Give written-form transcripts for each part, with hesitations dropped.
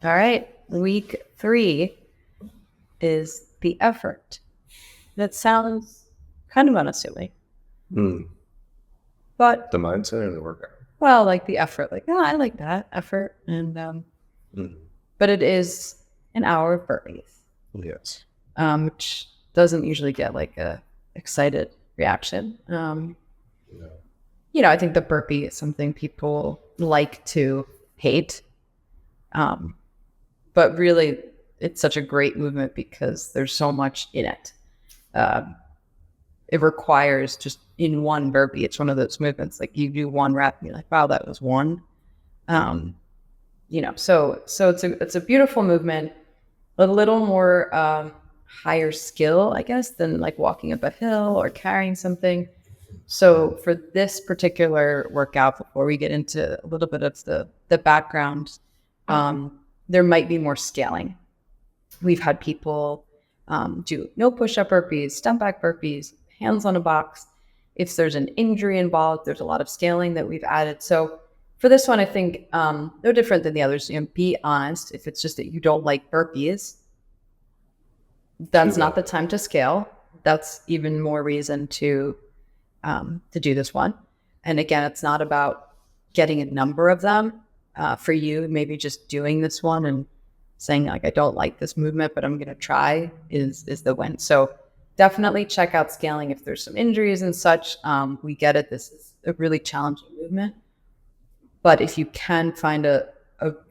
All right. Week 3 is the effort. That sounds kind of unassuming. But the mindset and the workout. Well, like the effort, like, I like that effort. And but it is an hour of burpees. Yes. Which doesn't usually get like a excited reaction. I think the burpee is something people like to hate. But really, it's such a great movement because there's so much in it. It requires just in one burpee. It's one of those movements. Like you do one rep and you're like, wow, that was one. So it's a beautiful movement, a little more higher skill, I guess, than like walking up a hill or carrying something. So for this particular workout, before we get into a little bit of the background, there might be more scaling. We've had people do no push-up burpees, stump back burpees, hands on a box. If there's an injury involved, there's a lot of scaling that we've added. So for this one, I think no different than the others. Be honest. If it's just that you don't like burpees, that's not the time to scale. That's even more reason to do this one. And again, it's not about getting a number of them. For you, maybe just doing this one and saying like, I don't like this movement, but I'm going to try is the win. So definitely check out scaling if there's some injuries and such. We get it. This is a really challenging movement. But if you can find a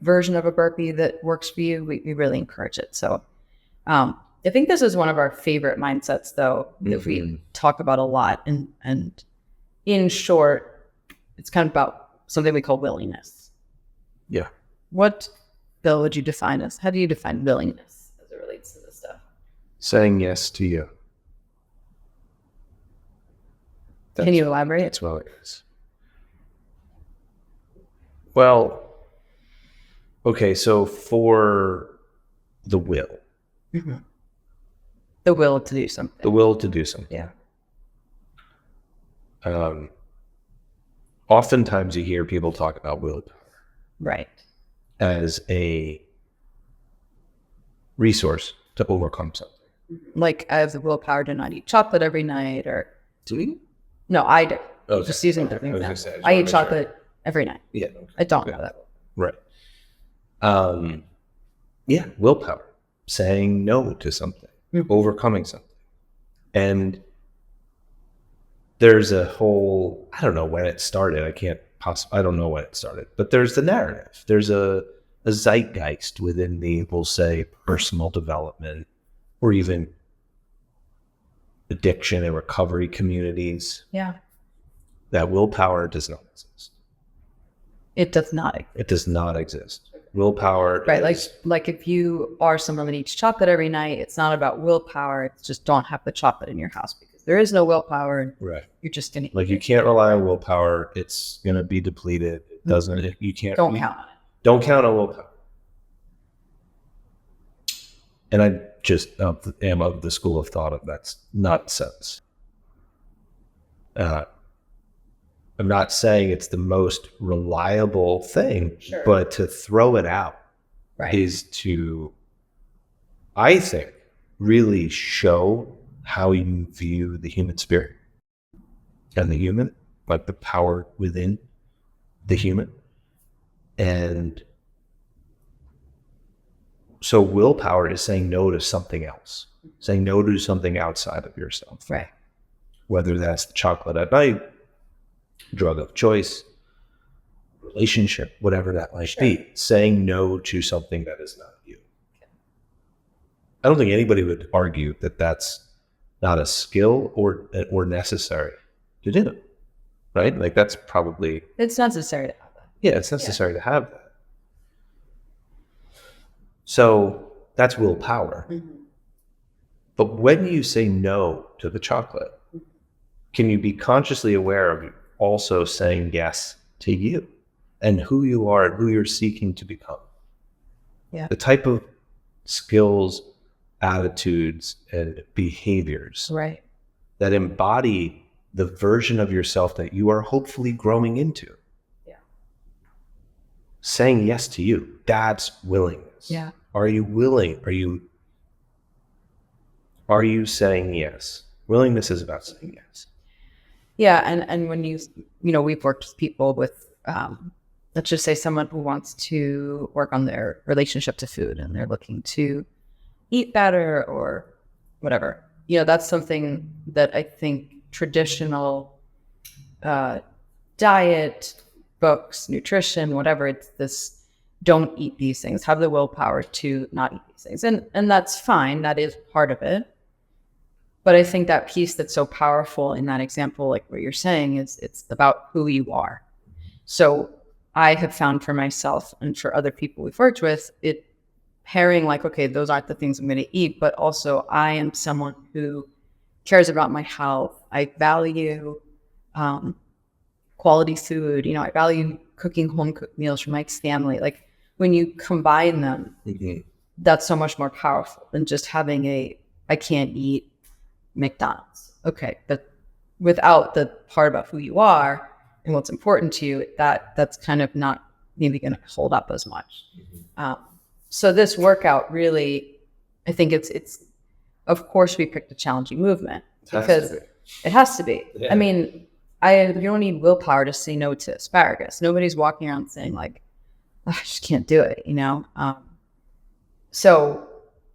version of a burpee that works for you, we really encourage it. So I think this is one of our favorite mindsets, though, that we talk about a lot. And in short, it's kind of about something we call willingness. Yeah. What, Bill, would you define as? How do you define willingness as it relates to this stuff? Saying yes to you. Can you elaborate? That's what it is. Well, okay, so for the will. Mm-hmm. The will to do something. The will to do something. Yeah. Oftentimes you hear people talk about willpower. Right. As a resource to overcome something. Like I have the willpower to not eat chocolate every night or... Do you? No, I do. Okay. Just using the thing. I eat chocolate every night. Yeah. Okay. I don't know that. Right. Yeah, willpower. Saying no to something. Overcoming something. And there's a whole, I don't know when it started. I don't know when it started, but there's the narrative. There's a zeitgeist within the, we'll say, personal development or even addiction and recovery communities. Yeah. That willpower does not exist. It does not exist. It does not exist. Willpower. Right. Like if you are someone that eats chocolate every night, it's not about willpower. It's just don't have the chocolate in your house because there is no willpower. And right. You're just going to like you can't rely on willpower. It's going to be depleted. It doesn't, you can't. Don't count on it. Don't count on willpower. And I just am of the school of thought of that's nonsense. I'm not saying it's the most reliable thing, sure. But to throw it out is to, I think, really show how you view the human spirit and the human, like the power within the human. And so willpower is saying no to something else, saying no to something outside of yourself. Right. Whether that's the chocolate at night, drug of choice, relationship, whatever that might be, saying no to something that is not you. I don't think anybody would argue that that's not a skill or necessary to do, right? Like that's probably... It's necessary to have that. Yeah, it's necessary to have that. So that's willpower. But when you say no to the chocolate, can you be consciously aware of also saying yes to you and who you are and who you're seeking to become? Yeah. The type of skills, attitudes, and behaviors that embody the version of yourself that you are hopefully growing into. Yeah. saying yes to you. That's willingness. Yeah. Are you willing? Are you saying yes? Willingness is about saying yes. Yeah. And when we've worked with people with, let's just say someone who wants to work on their relationship to food and they're looking to eat better or whatever, that's something that I think traditional diet, books, nutrition, whatever, it's this, don't eat these things, have the willpower to not eat these things. And that's fine. That is part of it. But I think that piece that's so powerful in that example, like what you're saying, is it's about who you are. So I have found for myself and for other people we've worked with, it pairing like, okay, those aren't the things I'm going to eat, but also I am someone who cares about my health. I value quality food. I value cooking home cooked meals for my family. Like when you combine them, that's so much more powerful than just having I can't eat McDonald's. Okay, but without the part about who you are and what's important to you, that's kind of not maybe going to hold up as much. So this workout really, I think it's of course we picked a challenging movement because it has to be. Yeah. I mean, you don't need willpower to say no to asparagus. Nobody's walking around saying like, oh, I just can't do it, So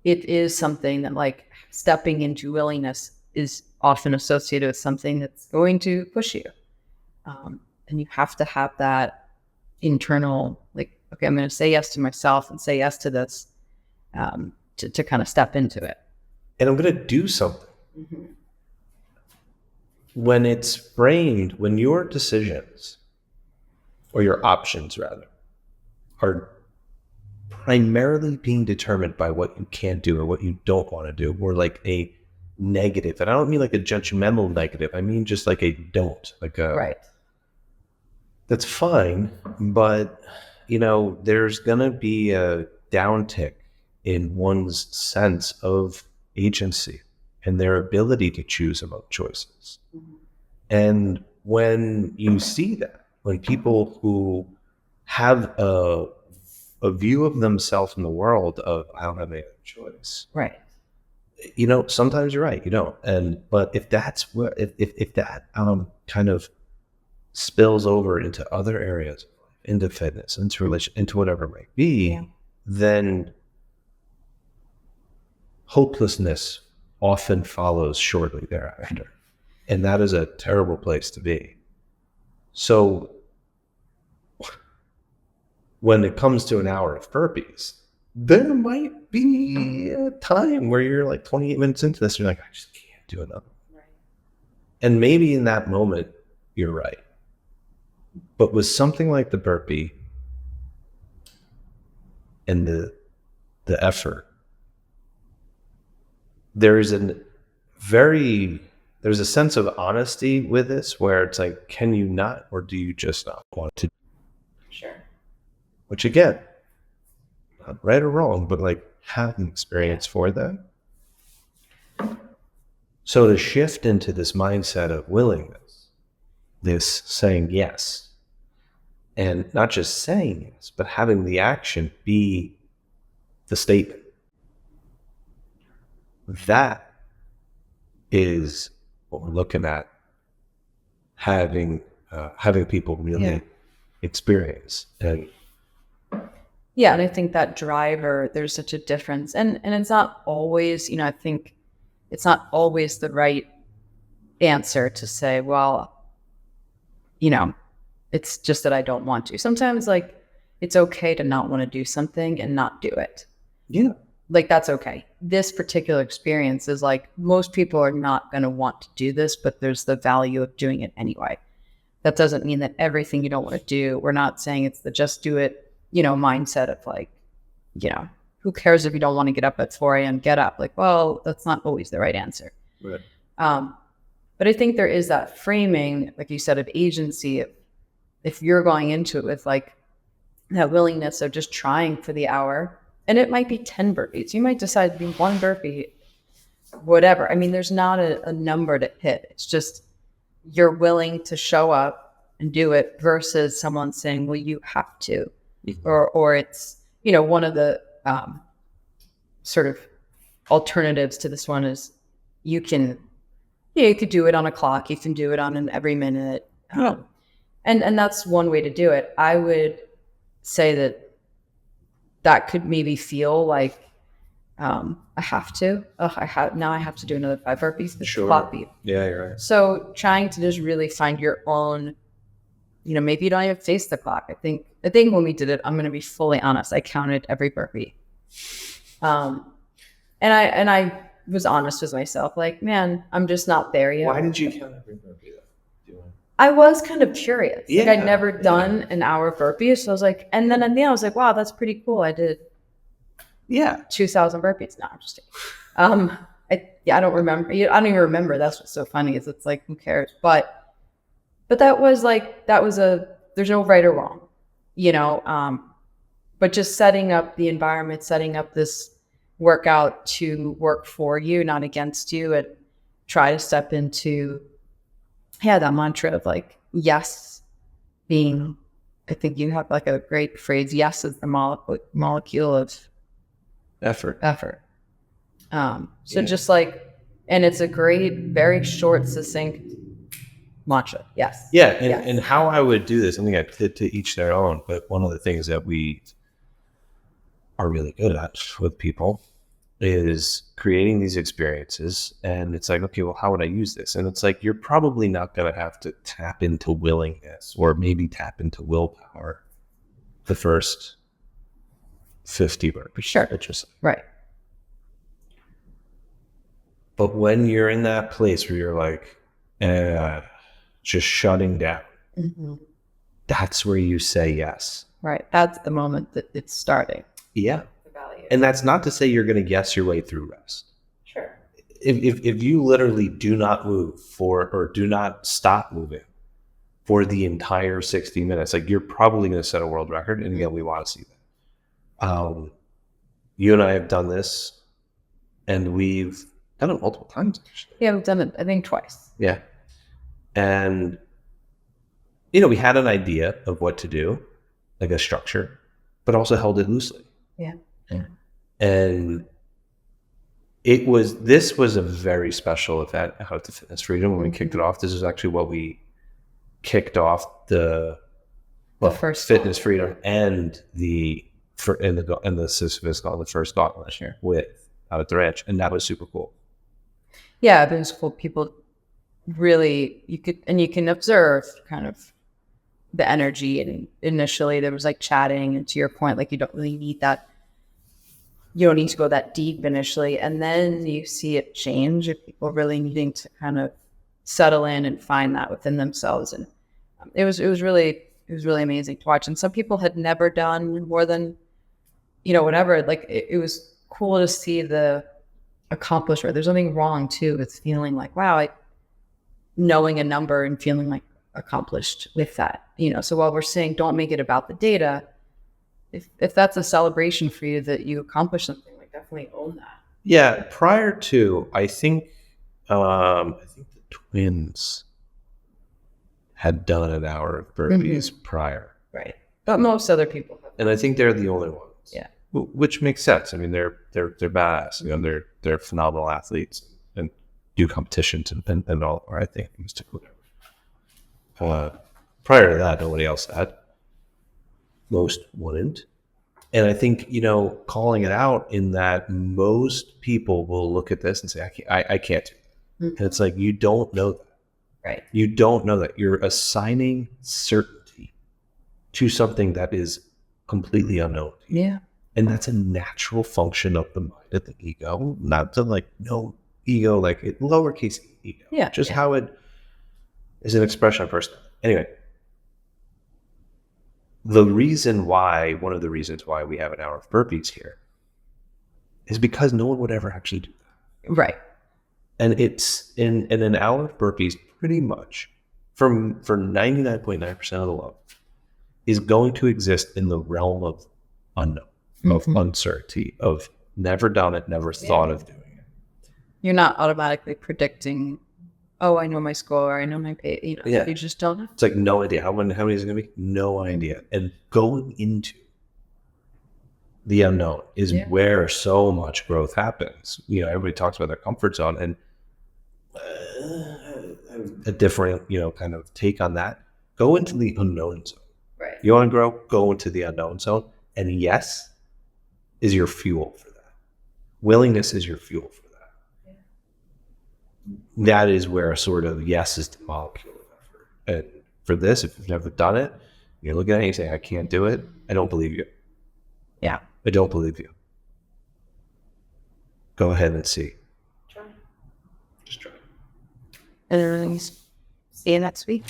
it is something that like stepping into willingness is often associated with something that's going to push you. And you have to have that internal, like, okay, I'm going to say yes to myself and say yes to this, to kind of step into it. And I'm going to do something. Mm-hmm. When it's framed, when your decisions, or your options rather, are primarily being determined by what you can't do or what you don't want to do, or like a negative, and I don't mean like a judgmental negative, I mean just like a don't, like a right. That's fine, but there's gonna be a downtick in one's sense of agency and their ability to choose among choices. Mm-hmm. And when you see that, when people who have a view of themselves in the world of I don't have any other choice, right? Sometimes you're right, you don't. But if that's what if that kind of spills over into other areas, into fitness, into relation, into whatever it might be, then hopelessness often follows shortly thereafter. And that is a terrible place to be. So when it comes to an hour of burpees, there might be a time where you're like 28 minutes into this, and you're like, I just can't do another. Right. And maybe in that moment, you're right. But with something like the burpee and the effort, there's a sense of honesty with this where it's like, can you not, or do you just not want to? Sure. Which again, not right or wrong, but like have an experience for that. So to shift into this mindset of willingness, this saying yes, and not just saying yes, but having the action be the statement. That is what we're looking at having people really experience. And I think that driver, there's such a difference. And it's not always, I think it's not always the right answer to say, well, it's just that I don't want to. Sometimes like it's okay to not want to do something and not do it. Yeah. Like that's okay. This particular experience is like most people are not going to want to do this, but there's the value of doing it anyway. That doesn't mean that everything you don't want to do, we're not saying it's the just do it, mindset of like, who cares if you don't want to get up at 4 a.m., get up. Like, well, that's not always the right answer. Right. But I think there is that framing, like you said, of agency. If you're going into it with like that willingness of just trying for the hour, and it might be 10 burpees. You might decide to be 1 burpee, whatever. I mean, there's not a number to hit. It's just you're willing to show up and do it versus someone saying, well, you have to. or it's, one of the sort of alternatives to this one is you could do it on a clock. You can do it on an every minute. And that's one way to do it. I would say that could maybe feel like I have to. Now I have to do another 5 burpees. Sure. Clock beat. Yeah, you're right. So trying to just really find your own, maybe you don't even face the clock. I think when we did it, I'm going to be fully honest, I counted every burpee. And I was honest with myself, like, man, I'm just not there yet. Why did you count every burpee though? I was kind of curious. Yeah, I'd never done an hour of burpees. So I was like, and then at the end I was like, wow, that's pretty cool. I did 2,000 burpees. No, I'm just kidding. I don't remember. I don't even remember. That's what's so funny is it's like, who cares? But there's no right or wrong, but just setting up the environment, setting up this workout to work for you, not against you, and try to step into, that mantra of like, yes, being, I think you have like a great phrase, yes is the molecule of effort. Just like, and it's a great, very short, succinct mantra. Yes. Yeah. And how I would do this, I think to each their own, but one of the things that we are really good at with people is creating these experiences. And it's like, okay, well, how would I use this? And it's like, you're probably not going to have to tap into willingness or maybe tap into willpower the first 50 burpees. Sure. Right. But when you're in that place where you're like, just shutting down, that's where you say yes. Right. That's the moment that it's starting. Yeah. And that's not to say you're going to guess your way through rest. Sure. If you literally do not move or do not stop moving for the entire 60 minutes, like you're probably going to set a world record. And again, we want to see that. You and I have done this, and we've done it multiple times, actually. Yeah, we've done it, I think, twice. Yeah. And, we had an idea of what to do, like a structure, but also held it loosely. Yeah. And this was a very special event at the Fitness Freedom when we kicked it off. This is actually what we kicked off the first Fitness Freedom and the Sis-tember, the first gauntlet this year with out at the ranch, and that was super cool. Yeah, it was cool. People really, you can observe kind of the energy, and initially there was like chatting, and to your point, like you don't really need that. You don't need to go that deep initially, and then you see it change if people really needing to kind of settle in and find that within themselves. And it was really amazing to watch. And some people had never done more than, whatever. Like it was cool to see the accomplishment. There's nothing wrong too with feeling like, wow, knowing a number and feeling like accomplished with that. So while we're saying don't make it about the data, if that's a celebration for you that you accomplished something, like definitely own that. Yeah. Prior to, I think the twins had done an hour of burpees prior. Right. But most other people have. And I think they're the only ones. Yeah. Which makes sense. I mean, they're badass. They're phenomenal athletes and do competitions and all. Or I think Mr. Whatever. Prior to that, nobody else had. Most wouldn't. And I think, calling it out in that most people will look at this and say, I can't do that. And it's like, you don't know that. Right. You don't know that. You're assigning certainty to something that is completely unknown. Yeah. And that's a natural function of the mind, of the ego, not to like no ego, like lowercase ego. Yeah. Just how it is an expression of personality. Anyway. One of the reasons why we have an hour of burpees here is because no one would ever actually do that. Right. And it's in an hour of burpees, pretty much for 99.9% of the love is going to exist in the realm of unknown, of uncertainty, of never done it, never thought of doing it. You're not automatically predicting, oh, I know my score, I know my pay, you just don't know. It's like no idea. How many is it going to be? No idea. And going into The unknown is where so much growth happens. You know, everybody talks about their comfort zone, and a different, you know, kind of take on that. Go into the unknown zone. Right. You want to grow? Go into the unknown zone. And yes is your fuel for that. Willingness is your fuel for that. Yeah. That is where a sort of yes is the molecule of effort. And for this, if you've never done it, you're looking at it and you say, I can't do it. I don't believe you. Yeah. I don't believe you. Go ahead and see. Try. Just try. And see you next week.